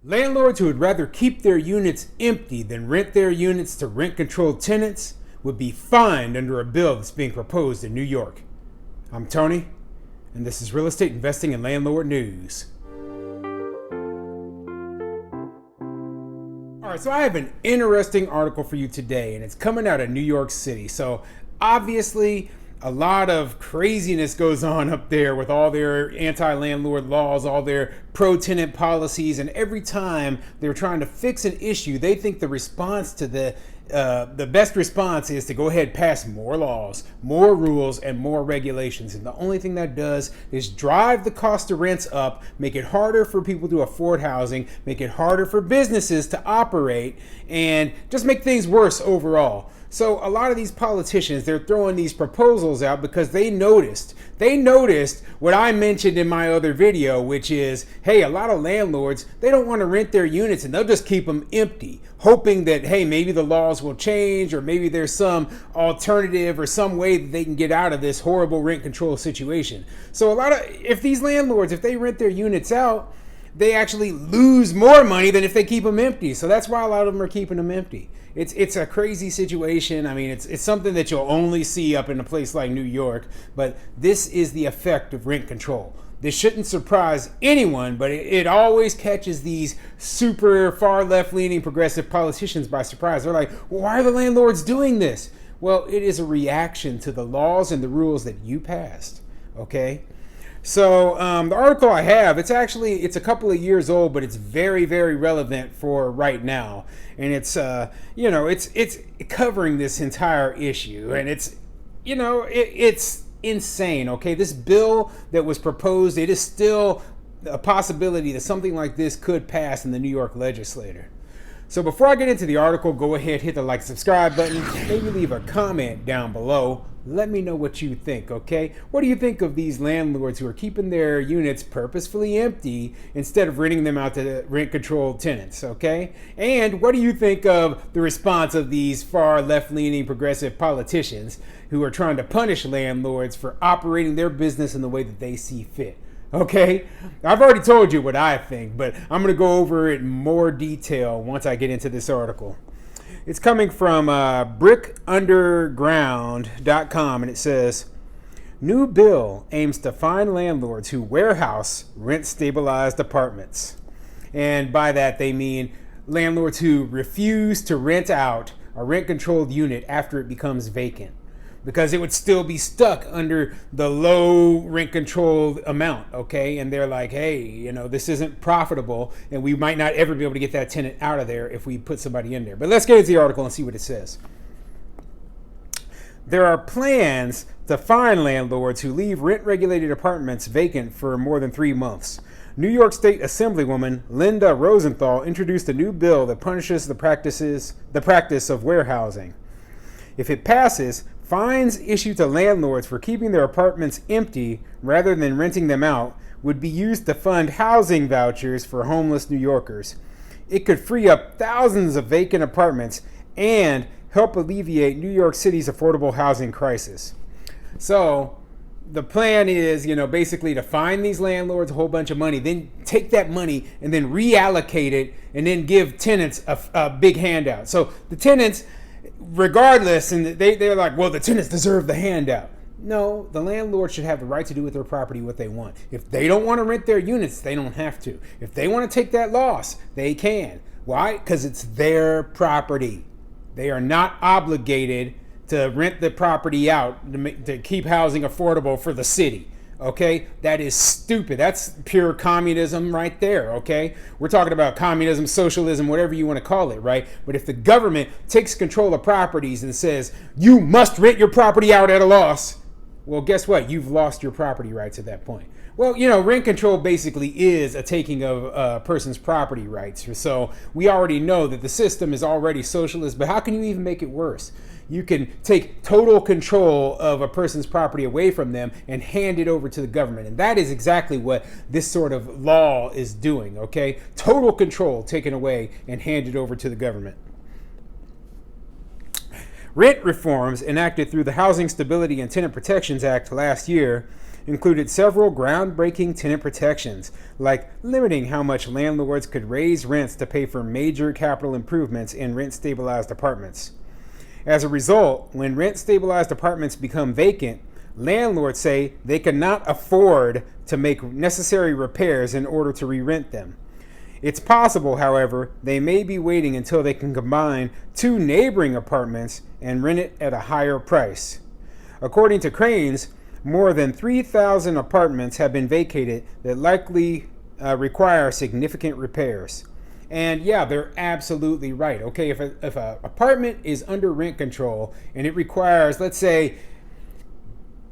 Landlords who would rather keep their units empty than rent their units to rent-controlled tenants would be fined under a bill that's being proposed in New York. I'm Tony, and this is Real Estate Investing and Landlord News. All right, so I have an interesting article for you today, and it's coming out of New York City. So obviously, a lot of craziness goes on up there with all their anti-landlord laws, all their pro-tenant policies, and every time they're trying to fix an issue, they think the response to the best response is to go ahead and pass more laws, more rules, and more regulations. And the only thing that does is drive the cost of rents up, make it harder for people to afford housing, make it harder for businesses to operate, and just make things worse overall. So a lot of these politicians, they're throwing these proposals out because they noticed what I mentioned in my other video, which is, hey, a lot of landlords, they don't want to rent their units and they'll just keep them empty, hoping that, hey, maybe the laws will change or maybe there's some alternative or some way that they can get out of this horrible rent control situation. So if these landlords, if they rent their units out, they actually lose more money than if they keep them empty. So that's why a lot of them are keeping them empty. It's a crazy situation. I mean, it's something that you'll only see up in a place like New York, but this is the effect of rent control. This shouldn't surprise anyone, but it always catches these super far left-leaning progressive politicians by surprise. They're like, well, why are the landlords doing this? Well, it is a reaction to the laws and the rules that you passed, okay? So the article I have, it's a couple of years old, but it's very, very relevant for right now. And it's covering this entire issue, and it's insane. Okay, this bill that was proposed, it is still a possibility that something like this could pass in the New York legislature. So before I get into the article, go ahead, hit the like, subscribe button, maybe leave a comment down below. Let me know what you think, okay? What do you think of these landlords who are keeping their units purposefully empty instead of renting them out to rent-controlled tenants, okay? And what do you think of the response of these far left-leaning progressive politicians who are trying to punish landlords for operating their business in the way that they see fit? Okay, I've already told you what I think, but I'm going to go over it in more detail once I get into this article. It's coming from brickunderground.com, and it says, new bill aims to fine landlords who warehouse rent-stabilized apartments. And by that, they mean landlords who refuse to rent out a rent-controlled unit after it becomes vacant, because it would still be stuck under the low rent controlled amount, okay? And they're like, hey, this isn't profitable, and we might not ever be able to get that tenant out of there if we put somebody in there. But let's get into the article and see what it says. There are plans to fine landlords who leave rent-regulated apartments vacant for more than 3 months. New York State Assemblywoman Linda Rosenthal introduced a new bill that punishes the practice of warehousing. If it passes, fines issued to landlords for keeping their apartments empty rather than renting them out would be used to fund housing vouchers for homeless New Yorkers. It could free up thousands of vacant apartments and help alleviate New York City's affordable housing crisis. So the plan is, basically to fine these landlords a whole bunch of money, then take that money and then reallocate it and then give tenants a big handout. So the tenants, regardless, and they're like, well, the tenants deserve the handout. No, the landlord should have the right to do with their property what they want. If they don't want to rent their units, they don't have to. If they want to take that loss, they can. Why? Because it's their property. They are not obligated to rent the property out to keep housing affordable for the city. Okay, that is stupid. That's pure communism right there, okay? We're talking about communism, socialism, whatever you want to call it, right? But if the government takes control of properties and says, you must rent your property out at a loss, well, guess what? You've lost your property rights at that point. Well, rent control basically is a taking of a person's property rights. So we already know that the system is already socialist, but how can you even make it worse? You can take total control of a person's property away from them and hand it over to the government. And that is exactly what this sort of law is doing, okay? Total control taken away and handed over to the government. Rent reforms enacted through the Housing Stability and Tenant Protections Act last year included several groundbreaking tenant protections, like limiting how much landlords could raise rents to pay for major capital improvements in rent-stabilized apartments. As a result, when rent-stabilized apartments become vacant, landlords say they cannot afford to make necessary repairs in order to re-rent them. It's possible, however, they may be waiting until they can combine two neighboring apartments and rent it at a higher price. According to Cranes, more than 3,000 apartments have been vacated that likely require significant repairs. And yeah, they're absolutely right. Okay, if a apartment is under rent control and it requires, let's say,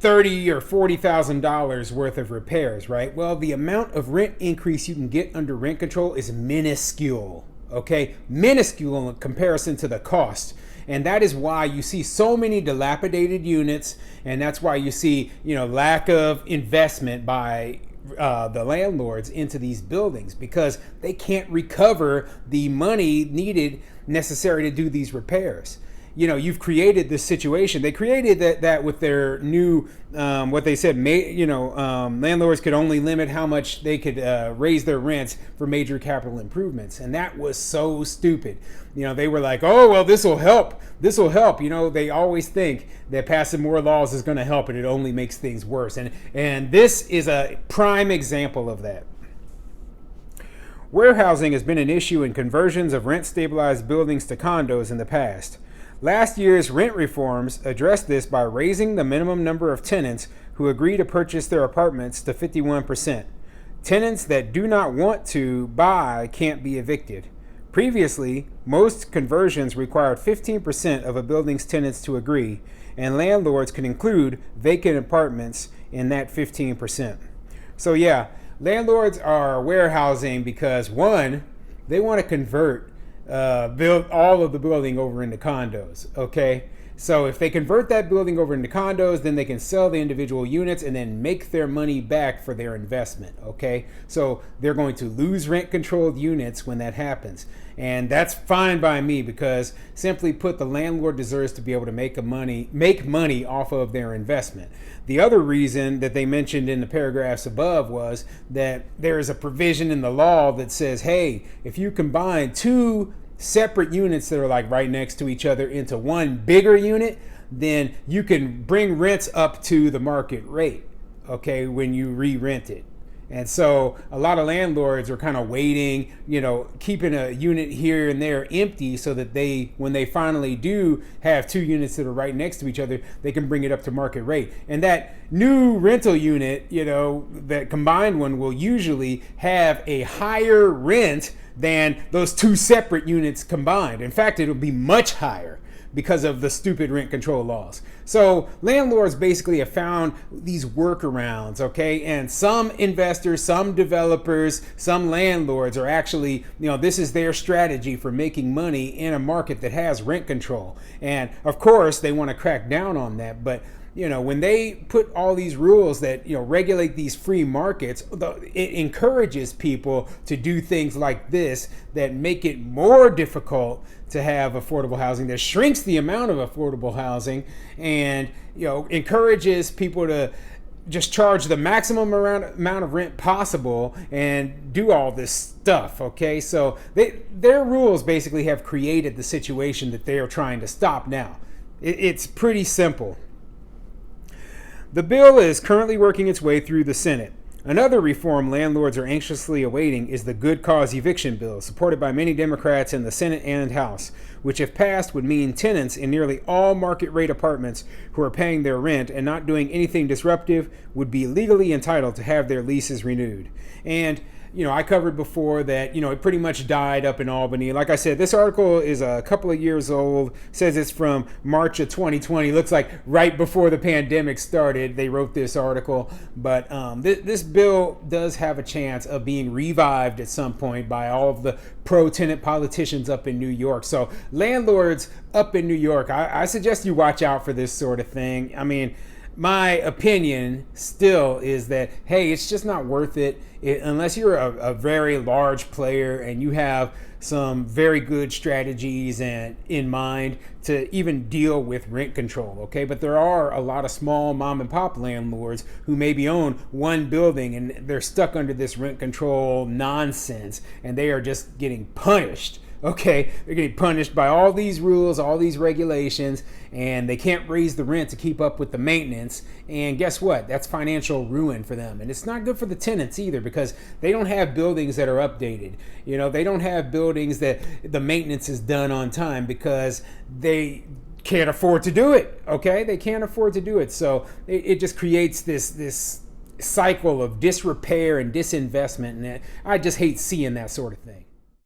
$30,000 or $40,000 worth of repairs, right? Well, the amount of rent increase you can get under rent control is minuscule, okay? Minuscule in comparison to the cost. And that is why you see so many dilapidated units, and that's why you see, lack of investment by the landlords into these buildings, because they can't recover the money needed necessary to do these repairs. You've created this situation. They created that with their new, what they said, landlords could only limit how much they could raise their rents for major capital improvements. And that was so stupid. They were like, oh, well, this will help. This will help. They always think that passing more laws is going to help, and it only makes things worse. And this is a prime example of that. Warehousing has been an issue in conversions of rent-stabilized buildings to condos in the past. Last year's rent reforms addressed this by raising the minimum number of tenants who agree to purchase their apartments to 51%. Tenants that do not want to buy can't be evicted. Previously, most conversions required 15% of a building's tenants to agree, and landlords could include vacant apartments in that 15%. So yeah, landlords are warehousing because, one, they want to convert build all of the building over into condos. Okay, so if they convert that building over into condos, then they can sell the individual units and then make their money back for their investment. Okay, so they're going to lose rent controlled units when that happens, and that's fine by me, because simply put, the landlord deserves to be able to make money off of their investment. The other reason that they mentioned in the paragraphs above was that there is a provision in the law that says, hey, if you combine two separate units that are like right next to each other into one bigger unit, then you can bring rents up to the market rate, okay, when you re-rent it. And so a lot of landlords are kind of waiting, keeping a unit here and there empty so that when they finally do have two units that are right next to each other, they can bring it up to market rate. And that new rental unit, that combined one will usually have a higher rent than those two separate units combined. In fact, it'll be much higher because of the stupid rent control laws. So landlords basically have found these workarounds, okay? And some investors, some developers, some landlords are actually, this is their strategy for making money in a market that has rent control. And of course, they want to crack down on that, but when they put all these rules that, regulate these free markets, it encourages people to do things like this that make it more difficult to have affordable housing, that shrinks the amount of affordable housing, and, encourages people to just charge the maximum amount of rent possible and do all this stuff, okay? So their rules basically have created the situation that they are trying to stop now. It's pretty simple. The bill is currently working its way through the Senate. Another reform landlords are anxiously awaiting is the Good Cause Eviction bill, supported by many Democrats in the Senate and House, which, if passed, would mean tenants in nearly all market rate apartments who are paying their rent and not doing anything disruptive would be legally entitled to have their leases renewed. And I covered before that, it pretty much died up in Albany. Like I said, this article is a couple of years old, says it's from March of 2020. Looks like right before the pandemic started, they wrote this article. But this bill does have a chance of being revived at some point by all of the pro-tenant politicians up in New York. So landlords up in New York, I suggest you watch out for this sort of thing. I mean, my opinion still is that, hey, it's just not worth it, unless you're a very large player and you have some very good strategies and in mind to even deal with rent control. Okay, but there are a lot of small mom and pop landlords who maybe own one building and they're stuck under this rent control nonsense, and they are just getting punished. Okay, they're getting punished by all these rules, all these regulations, and they can't raise the rent to keep up with the maintenance. And guess what? That's financial ruin for them. And it's not good for the tenants either, because they don't have buildings that are updated. You know, they don't have buildings that the maintenance is done on time because they can't afford to do it. Okay, they can't afford to do it. So it just creates this cycle of disrepair and disinvestment. And I just hate seeing that sort of thing.